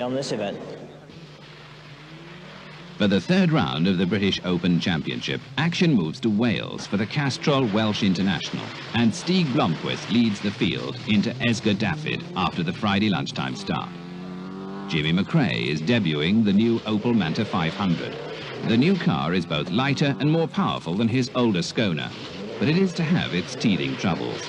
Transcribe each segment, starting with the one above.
on this event. For the third round of the British Open Championship, action moves to Wales for the Castrol Welsh International, and Stig Blomqvist leads the field into Esgar Daffyd after the Friday lunchtime start. Jimmy McRae is debuting the new Opel Manta 500. The new car is both lighter and more powerful than his older Skoda, but it is to have its teething troubles.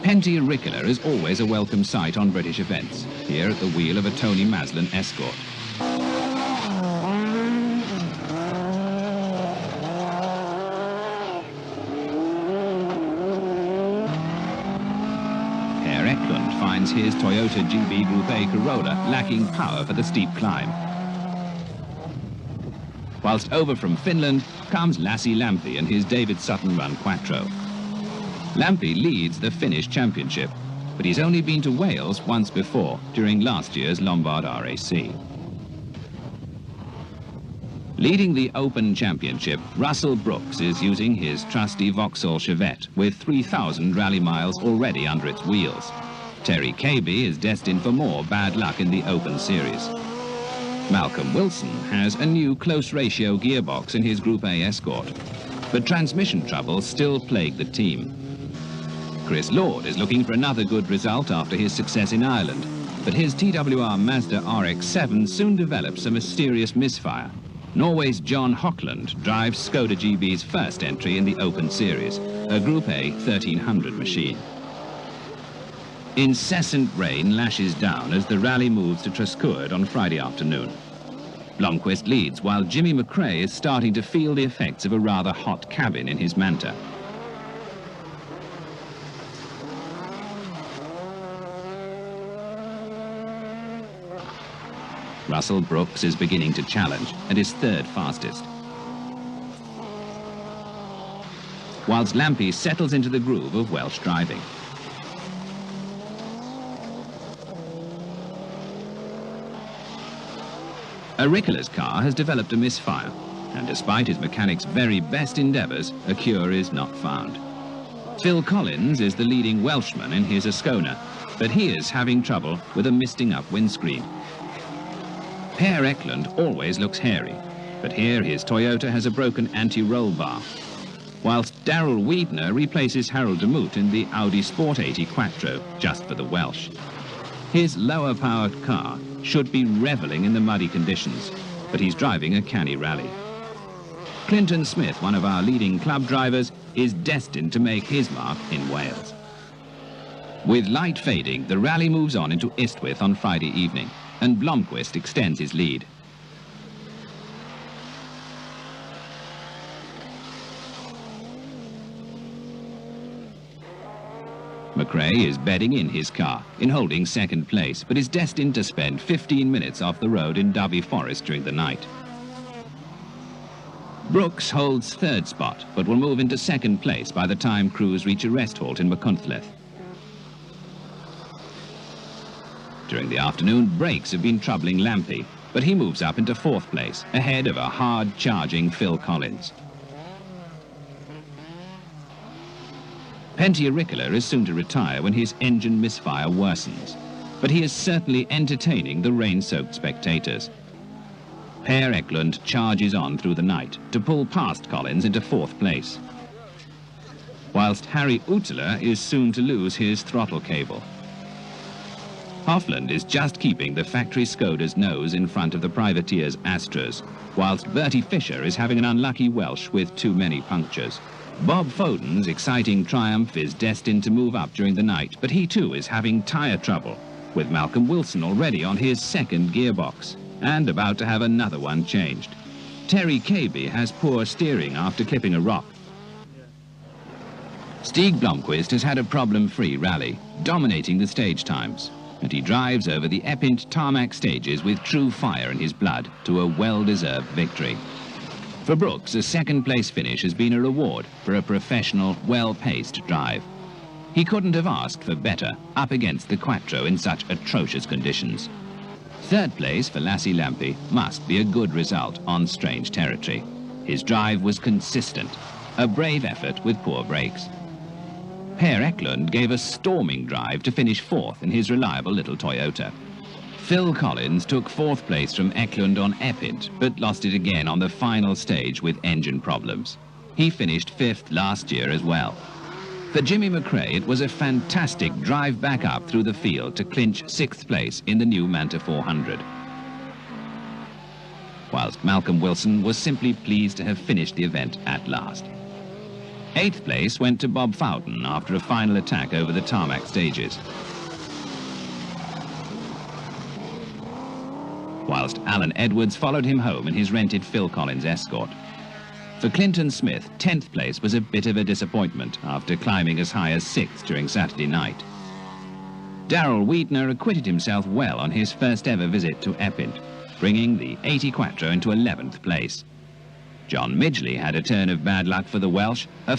Penty Ricola is always a welcome sight on British events, here at the wheel of a Tony Maslin Escort. Per Eklund finds his Toyota GB Group A Corolla lacking power for the steep climb. Whilst over from Finland comes Lassie Lampi and his David Sutton Run Quattro. Lampi leads the Finnish Championship, but he's only been to Wales once before, during last year's Lombard RAC. Leading the Open Championship, Russell Brooks is using his trusty Vauxhall Chevette with 3,000 rally miles already under its wheels. Terry Cabey is destined for more bad luck in the Open Series. Malcolm Wilson has a new close-ratio gearbox in his Group A Escort, but transmission troubles still plague the team. Chris Lord is looking for another good result after his success in Ireland, but his TWR Mazda RX-7 soon develops a mysterious misfire. Norway's John Hockland drives Skoda GB's first entry in the Open Series, a Group A 1300 machine. Incessant rain lashes down as the rally moves to Troscoed on Friday afternoon. Blomqvist leads while Jimmy McRae is starting to feel the effects of a rather hot cabin in his Manta. Russell Brooks is beginning to challenge and is third fastest. Whilst Lampi settles into the groove of Welsh driving. Ricola's car has developed a misfire, and despite his mechanic's very best endeavours, a cure is not found. Phil Collins is the leading Welshman in his Ascona, but he is having trouble with a misting up windscreen. Per Eklund always looks hairy, but here his Toyota has a broken anti-roll bar, whilst Daryl Wiedner replaces Harold Demoot in the Audi Sport 80 Quattro, just for the Welsh. His lower-powered car should be revelling in the muddy conditions, but he's driving a canny rally. Clinton Smith, one of our leading club drivers, is destined to make his mark in Wales. With light fading, the rally moves on into Istwyth on Friday evening, and Blomqvist extends his lead. McRae is bedding in his car in holding second place, but is destined to spend 15 minutes off the road in Dyfi Forest during the night. Brooks holds third spot, but will move into second place by the time crews reach a rest halt in Machynlleth. During the afternoon, brakes have been troubling Lampi, but he moves up into fourth place, ahead of a hard-charging Phil Collins. Penty Ricola is soon to retire when his engine misfire worsens, but he is certainly entertaining the rain-soaked spectators. Per Eklund charges on through the night to pull past Collins into fourth place, whilst Harry Uteler is soon to lose his throttle cable. Hofland is just keeping the factory Skoda's nose in front of the privateer's Astras, whilst Bertie Fisher is having an unlucky Welsh with too many punctures. Bob Foden's exciting triumph is destined to move up during the night, but he too is having tyre trouble, with Malcolm Wilson already on his second gearbox and about to have another one changed. Terry Cabey has poor steering after clipping a rock. Stig Blomqvist has had a problem-free rally, dominating the stage times, and he drives over the Epint tarmac stages with true fire in his blood to a well-deserved victory. For Brooks, a second-place finish has been a reward for a professional, well-paced drive. He couldn't have asked for better, up against the Quattro in such atrocious conditions. Third place for Lassie Lampi must be a good result on strange territory. His drive was consistent, a brave effort with poor brakes. Per Eklund gave a storming drive to finish fourth in his reliable little Toyota. Phil Collins took fourth place from Eklund on Epint, but lost it again on the final stage with engine problems. He finished fifth last year as well. For Jimmy McRae, it was a fantastic drive back up through the field to clinch sixth place in the new Manta 400. Whilst Malcolm Wilson was simply pleased to have finished the event at last. Eighth place went to Bob Fountain after a final attack over the tarmac stages. Whilst Alan Edwards followed him home in his rented Phil Collins Escort. For Clinton Smith, 10th place was a bit of a disappointment after climbing as high as 6th during Saturday night. Darrell Wiedner acquitted himself well on his first ever visit to Epint, bringing the 80 Quattro into 11th place. John Midgley had a turn of bad luck for the Welsh, a